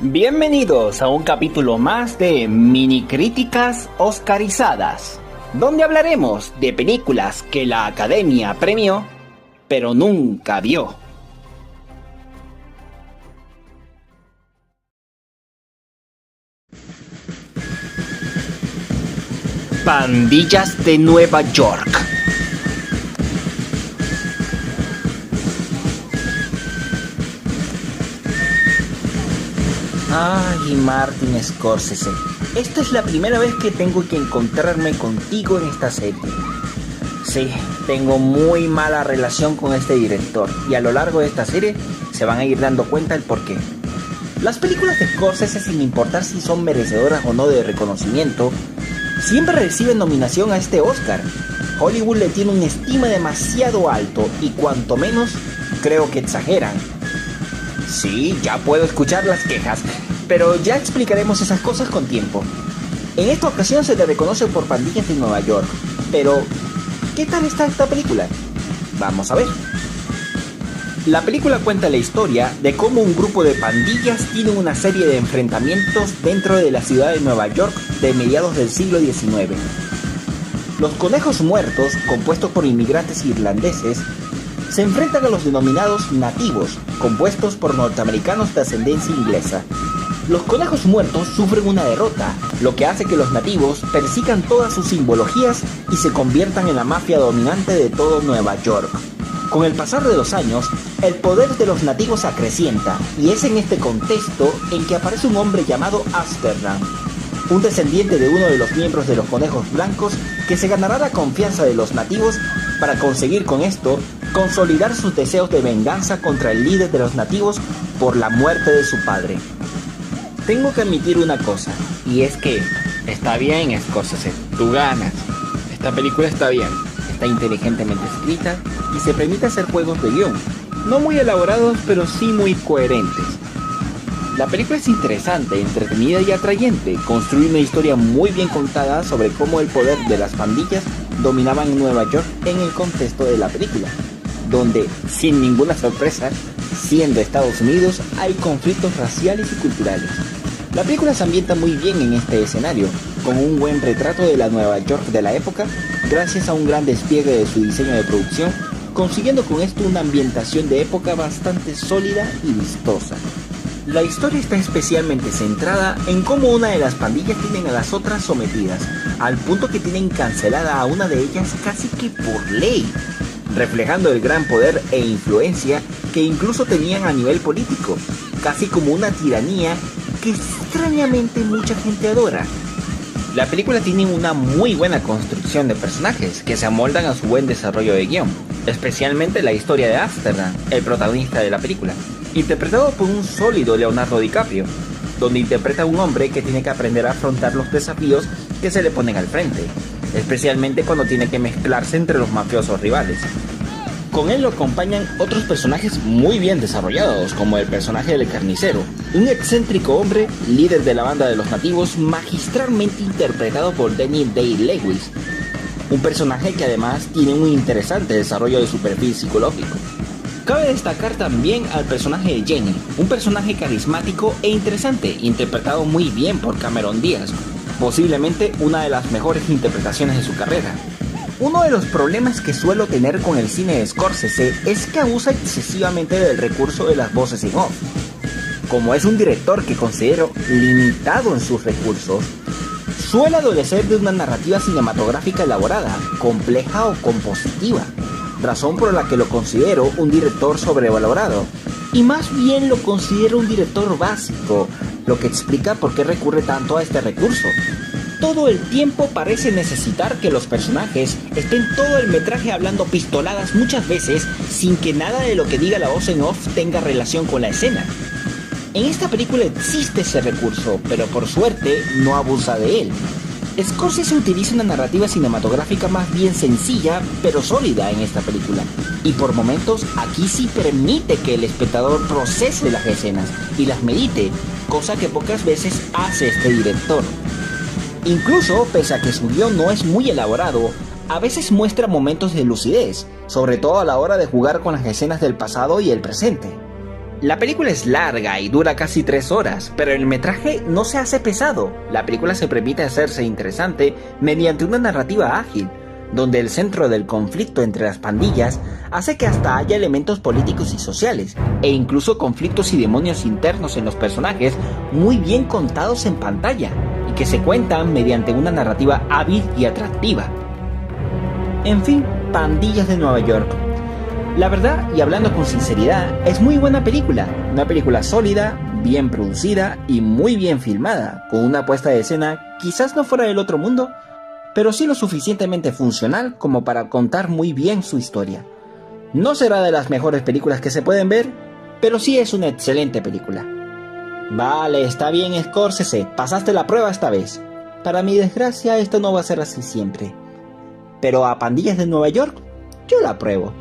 Bienvenidos a un capítulo más de Mini Críticas Oscarizadas, donde hablaremos de películas que la Academia premió, pero nunca vio. Pandillas de Nueva York. Ay, Martin Scorsese, esta es la primera vez que tengo que encontrarme contigo en esta serie. Sí, tengo muy mala relación con este director y a lo largo de esta serie se van a ir dando cuenta el porqué. Las películas de Scorsese, sin importar si son merecedoras o no de reconocimiento, siempre reciben nominación a este Oscar. Hollywood le tiene una estima demasiado alto y cuanto menos creo que exageran. Sí, ya puedo escuchar las quejas, pero ya explicaremos esas cosas con tiempo. En esta ocasión se le reconoce por Pandillas de Nueva York, pero ¿qué tal está esta película? Vamos a ver. La película cuenta la historia de cómo un grupo de pandillas tiene una serie de enfrentamientos dentro de la ciudad de Nueva York de mediados del siglo XIX. Los conejos muertos, compuestos por inmigrantes irlandeses, se enfrentan a los denominados nativos, compuestos por norteamericanos de ascendencia inglesa. Los conejos muertos sufren una derrota, lo que hace que los nativos persigan todas sus simbologías y se conviertan en la mafia dominante de todo Nueva York. Con el pasar de los años, el poder de los nativos acrecienta, y es en este contexto en que aparece un hombre llamado Amsterdam, un descendiente de uno de los miembros de los conejos blancos que se ganará la confianza de los nativos para conseguir con esto consolidar sus deseos de venganza contra el líder de los nativos por la muerte de su padre. Tengo que admitir una cosa, y es que está bien, Scorsese, tú ganas. Esta película está bien, está inteligentemente escrita y se permite hacer juegos de guión, no muy elaborados pero sí muy coherentes. La película es interesante, entretenida y atrayente, construye una historia muy bien contada sobre cómo el poder de las pandillas dominaba en Nueva York en el contexto de la película, donde, sin ninguna sorpresa, siendo Estados Unidos, hay conflictos raciales y culturales. La película se ambienta muy bien en este escenario, con un buen retrato de la Nueva York de la época, gracias a un gran despliegue de su diseño de producción, consiguiendo con esto una ambientación de época bastante sólida y vistosa. La historia está especialmente centrada en cómo una de las pandillas tienen a las otras sometidas, al punto que tienen cancelada a una de ellas casi que por ley, reflejando el gran poder e influencia que incluso tenían a nivel político, casi como una tiranía que extrañamente mucha gente adora. La película tiene una muy buena construcción de personajes que se amoldan a su buen desarrollo de guión, especialmente la historia de Amsterdam, el protagonista de la película, interpretado por un sólido Leonardo DiCaprio, donde interpreta a un hombre que tiene que aprender a afrontar los desafíos que se le ponen al frente, especialmente cuando tiene que mezclarse entre los mafiosos rivales. Con él lo acompañan otros personajes muy bien desarrollados, como el personaje del carnicero, un excéntrico hombre, líder de la banda de los nativos, magistralmente interpretado por Daniel Day-Lewis, un personaje que además tiene un interesante desarrollo de su perfil psicológico. Cabe destacar también al personaje de Jenny, un personaje carismático e interesante, interpretado muy bien por Cameron Díaz, posiblemente una de las mejores interpretaciones de su carrera. Uno de los problemas que suelo tener con el cine de Scorsese es que abusa excesivamente del recurso de las voces en off. Como es un director que considero limitado en sus recursos, suele adolecer de una narrativa cinematográfica elaborada, compleja o compositiva, razón por la que lo considero un director sobrevalorado, y más bien lo considero un director básico, lo que explica por qué recurre tanto a este recurso. Todo el tiempo parece necesitar que los personajes estén todo el metraje hablando pistoladas muchas veces sin que nada de lo que diga la voz en off tenga relación con la escena. En esta película existe ese recurso, pero por suerte no abusa de él. Scorsese utiliza una narrativa cinematográfica más bien sencilla, pero sólida en esta película. Y por momentos aquí sí permite que el espectador procese las escenas y las medite, cosa que pocas veces hace este director. Incluso, pese a que su guión no es muy elaborado, a veces muestra momentos de lucidez, sobre todo a la hora de jugar con las escenas del pasado y el presente. La película es larga y dura casi 3 horas, pero el metraje no se hace pesado. La película se permite hacerse interesante mediante una narrativa ágil, donde el centro del conflicto entre las pandillas hace que hasta haya elementos políticos y sociales, e incluso conflictos y demonios internos en los personajes muy bien contados en pantalla, y que se cuentan mediante una narrativa hábil y atractiva. En fin, Pandillas de Nueva York. La verdad, y hablando con sinceridad, es muy buena película, una película sólida, bien producida y muy bien filmada, con una puesta de escena quizás no fuera del otro mundo, pero sí lo suficientemente funcional como para contar muy bien su historia. No será de las mejores películas que se pueden ver, pero sí es una excelente película. Vale, está bien Scorsese, pasaste la prueba esta vez. Para mi desgracia esto no va a ser así siempre. Pero a Pandillas de Nueva York, yo la apruebo.